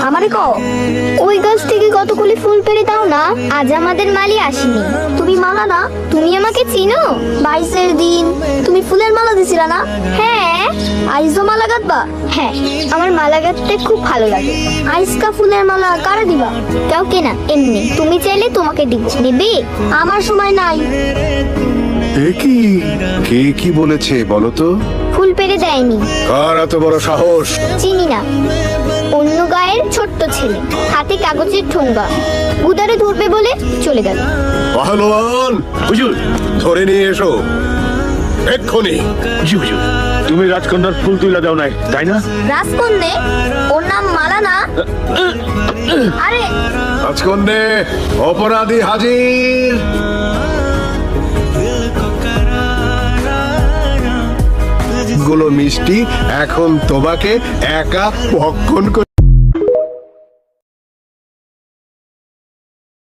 আমারে কও, ওই গাছ থেকে কতগুলি ফুল পেড়ে দাও না, আজ আমাদের মালি আসেনি। তুমি মালা না, তুমি আমাকে চিনো? 22-এর দিন তুমি ফুলের মালা দিছিলা না? হ্যাঁ। আইজও মালা গাঁথবা? হ্যাঁ, আমার মালা গাঁথতে খুব ভালো লাগে। আইসকা ফুলের মালা কারে দিবা? কাউকে না, এমনি। তুমি চাইলে তোমাকে দিব। নেবে? আমার সময় নাই। এ কি, কে কি বলেছে বলো তো? ফুল পেড়ে দেয়নি। কার এত বড় সাহস? চিনি না, অন্য গায়ের ছোট্ট ছেলে, হাতে কাগজের ঠোঙ্গা, উদারে ধরবে বলে চলে গেল। পাহলোয়ান, হুজুর, ধরে নিয়ে এসো এক্ষুনি। জি হুজুর, তুমি রাজকন্যার ফুল তুইলা দাও নাই, তাই না? রাজকন্যে? ওর নাম মালা না? আরে রাজকন্যে, অপরাধী হাজির। গুলো মিষ্টি এখন তোমাকে একা ভক্ষণ